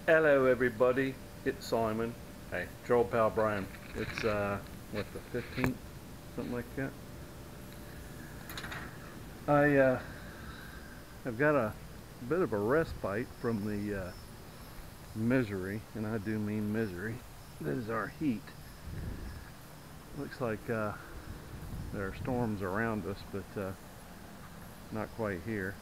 Hello everybody, it's Simon. Hey, Joel Pal Brian. It's what, the 15th? Something like that. I've got a bit of a respite from the misery, and I do mean misery, that is our heat. Looks like there are storms around us, but not quite here.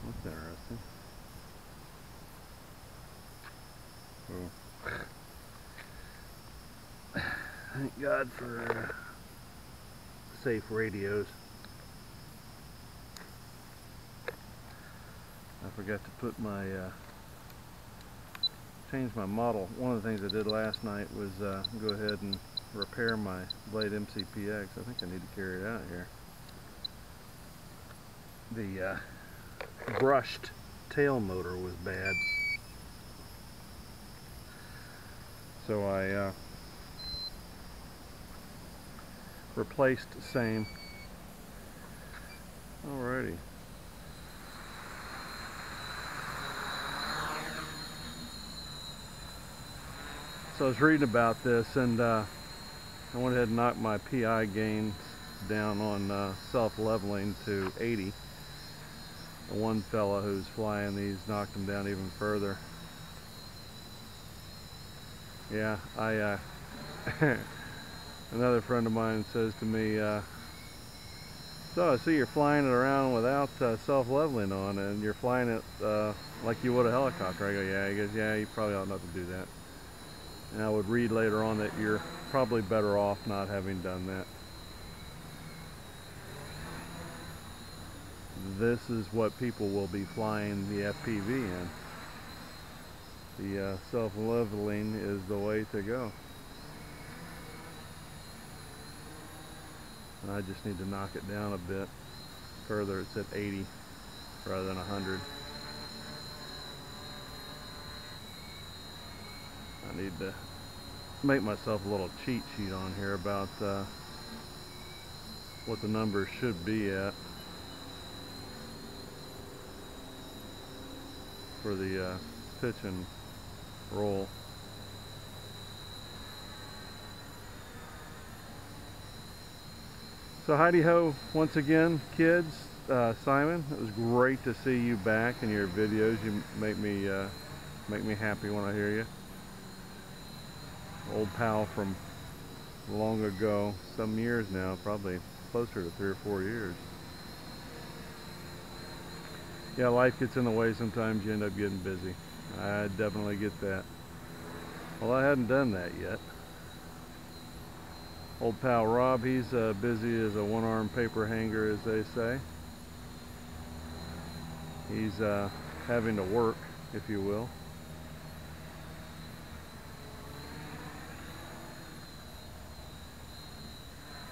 That's interesting. Oh. Thank God for safe radios. I forgot to put my change my model. One of the things I did last night was go ahead and repair my Blade MCPX. I think I need to carry it out here. The brushed tail motor was bad, so I replaced the same. Alrighty. So I was reading about this, and I went ahead and knocked my PI gains down on self-leveling to 80. The one fella who's flying these knocked them down even further. Yeah, another friend of mine says to me, so I see you're flying it around without self-leveling on, and you're flying it like you would a helicopter. I go, yeah. He goes, yeah, you probably ought not to do that. And I would read later on that you're probably better off not having done that. This is what people will be flying the FPV in. The self-leveling is the way to go. And I just need to knock it down a bit further. It's at 80 rather than 100. I need to make myself a little cheat sheet on here about what the numbers should be at for the pitch and roll. So heidi ho once again, kids. Simon, it was great to see you back in your videos. You make me happy when I hear you. Old pal from long ago, some years now, probably closer to 3 or 4 years. Yeah, life gets in the way sometimes. You end up getting busy. I definitely get that. Well, I hadn't done that yet. Old pal Rob, he's busy as a one-armed paper hanger, as they say. He's having to work, if you will.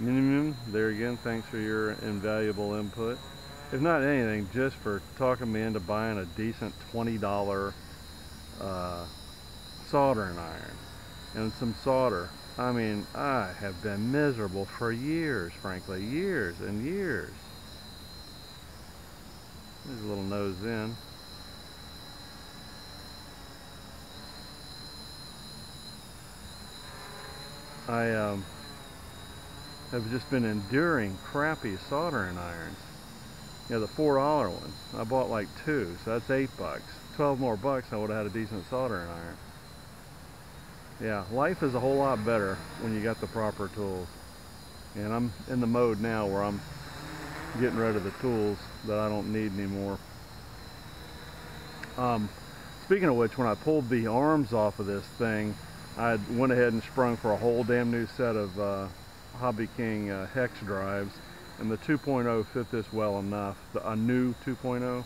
Minimum, there again, thanks for your invaluable input. If not anything, just for talking me into buying a decent $20 soldering iron and some solder. I mean, I have been miserable for years, frankly, years and years. There's a little nose in. I have just been enduring crappy soldering irons. You know, the $4 ones. I bought like 2, so that's $8. 12 more bucks, I would have had a decent soldering iron. Yeah, life is a whole lot better when you got the proper tools. And I'm in the mode now where I'm getting rid of the tools that I don't need anymore. Speaking of which, when I pulled the arms off of this thing, I went ahead and sprung for a whole damn new set of Hobby King hex drives, and the 2.0 fit this well enough. A new 2.0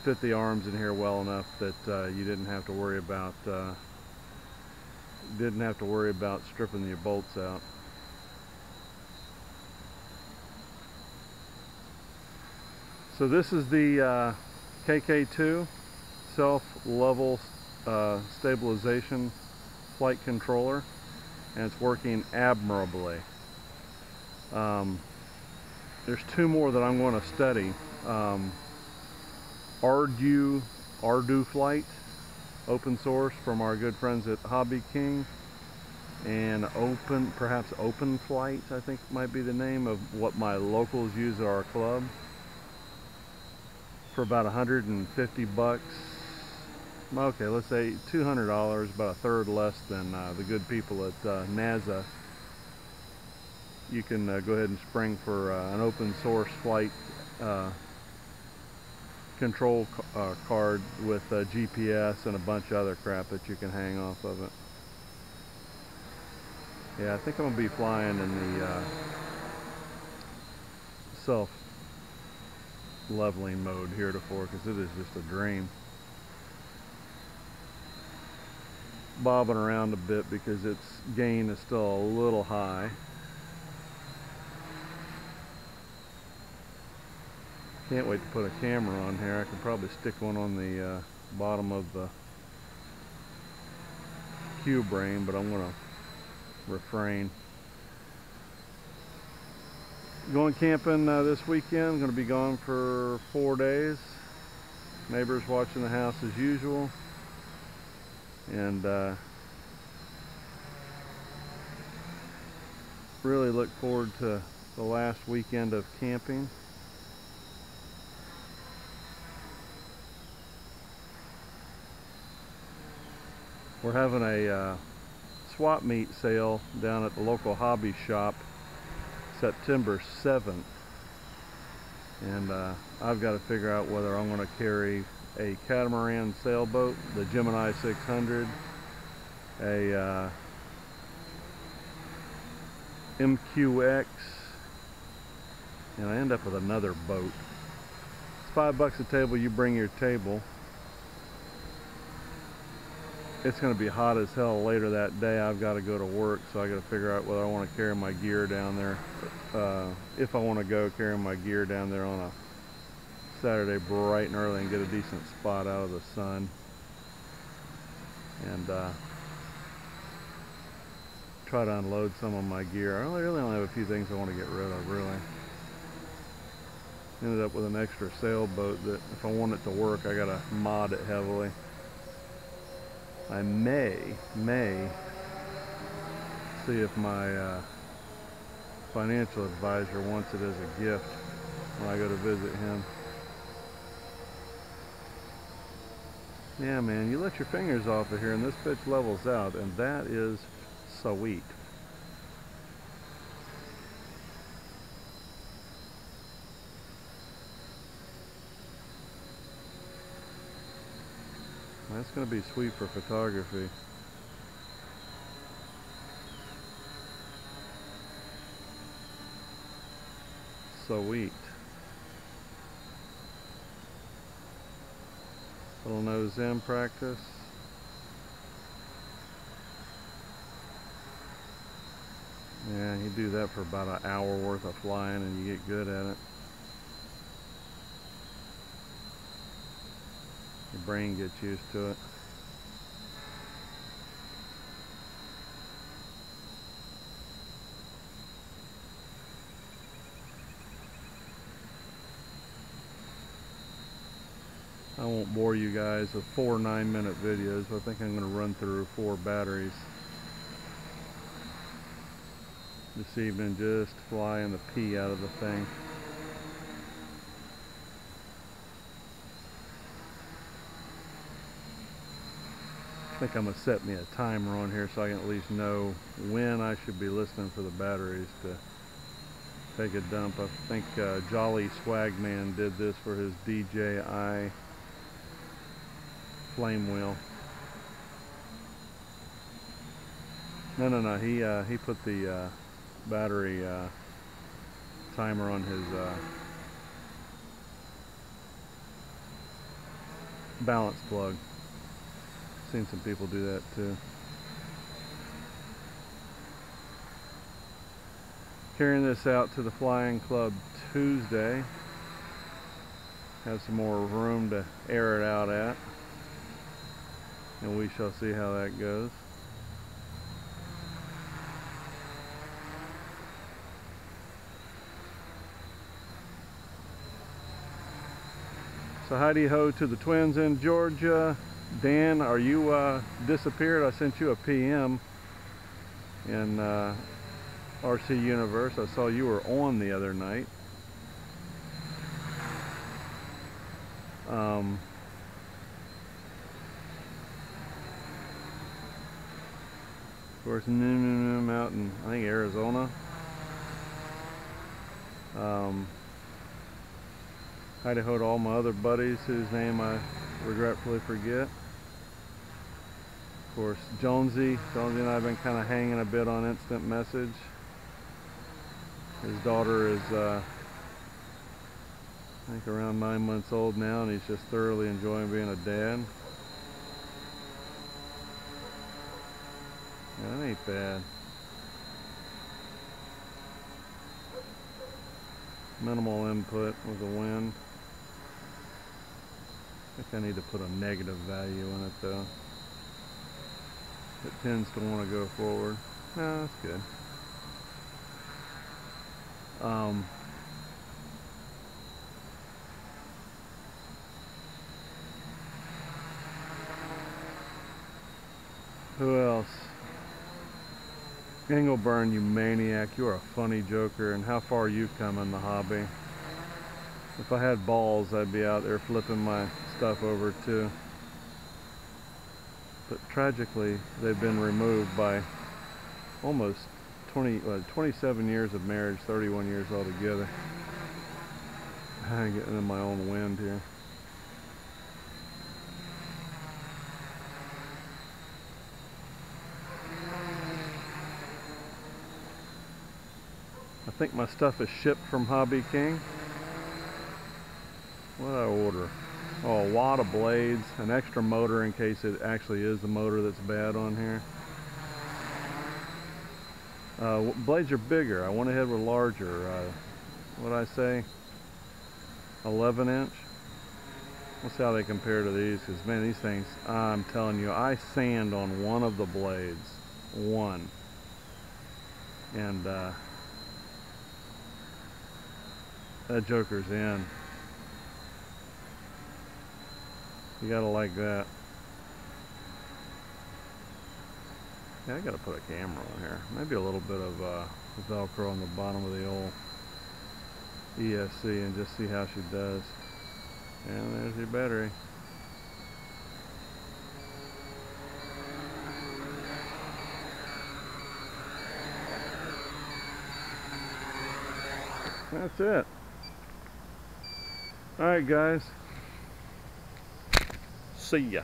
fit the arms in here well enough that you didn't have to worry about stripping your bolts out. So this is the KK2 self-level stabilization flight controller, and it's working admirably. There's 2 more that I'm going to study. Ardu Ardu Flight, open source from our good friends at Hobby King, and perhaps Open Flight, I think might be the name of what my locals use at our club, for about 150 bucks. Okay, let's say $200, about a third less than the good people at NASA. You can go ahead and spring for an open source flight control card with GPS and a bunch of other crap that you can hang off of it. Yeah, I think I'm going to be flying in the self-leveling mode heretofore, because it is just a dream. Bobbing around a bit because its gain is still a little high. Can't wait to put a camera on here. I could probably stick one on the bottom of the cube brain, but I'm going to refrain. Going camping this weekend. Going to be gone for 4 days. Neighbors watching the house as usual, and really look forward to the last weekend of camping. We're having a swap meet sale down at the local hobby shop September 7th, and I've got to figure out whether I'm going to carry a catamaran sailboat, the Gemini 600, a MQX, and I end up with another boat. It's $5 a table. You bring your table. It's going to be hot as hell later that day. I've got to go to work, so I got to figure out whether I want to carry my gear down there. If I want to go carry my gear down there on a Saturday bright and early and get a decent spot out of the sun, and try to unload some of my gear. I really only have a few things I want to get rid of, really. Ended up with an extra sailboat that if I want it to work, I got to mod it heavily. I may see if my financial advisor wants it as a gift when I go to visit him. Yeah, man, you let your fingers off of here and this bitch levels out, and that is sweet. That's going to be sweet for photography. Sweet. Little nose in practice. Yeah, you do that for about an hour worth of flying and you get good at it. Your brain gets used to it. I won't bore you guys with 4 9-minute videos. I think I'm going to run through 4 batteries this evening, just flying the pee out of the thing. I think I'm going to set me a timer on here so I can at least know when I should be listening for the batteries to take a dump. I think Jolly Swagman did this for his DJI flame wheel. No, he put the battery timer on his balance plug. Seen some people do that too. Carrying this out to the flying club Tuesday. Have some more room to air it out at, and we shall see how that goes. So howdy ho to the twins in Georgia. Dan, are you disappeared? I sent you a PM in RC Universe. I saw you were on the other night. Of course, out in, I think, Arizona. Hi ho to all my other buddies whose name I regretfully forget. Of course, Jonesy and I have been kind of hanging a bit on instant message. His daughter is, I think, around 9 months old now, and he's just thoroughly enjoying being a dad. Yeah, that ain't bad. Minimal input with the wind. I think I need to put a negative value in it though. It tends to want to go forward. No, that's good. Who else? Engelburn, you maniac, you're a funny joker, and how far you've come in the hobby. If I had balls, I'd be out there flipping my stuff over too. But tragically, they've been removed by almost 27 years of marriage, 31 years altogether. I'm getting in my own wind here. I think my stuff is shipped from Hobby King. What did I order? Oh, a wad of blades, an extra motor in case it actually is the motor that's bad on here. Blades are bigger. I went ahead with larger. What did I say? 11 inch? Let's see how they compare to these, because man, these things, I'm telling you, I sand on one of the blades. One. And that joker's in. You gotta like that. Yeah, I gotta put a camera on here. Maybe a little bit of Velcro on the bottom of the old ESC and just see how she does. And there's your battery. That's it. Alright guys. See ya.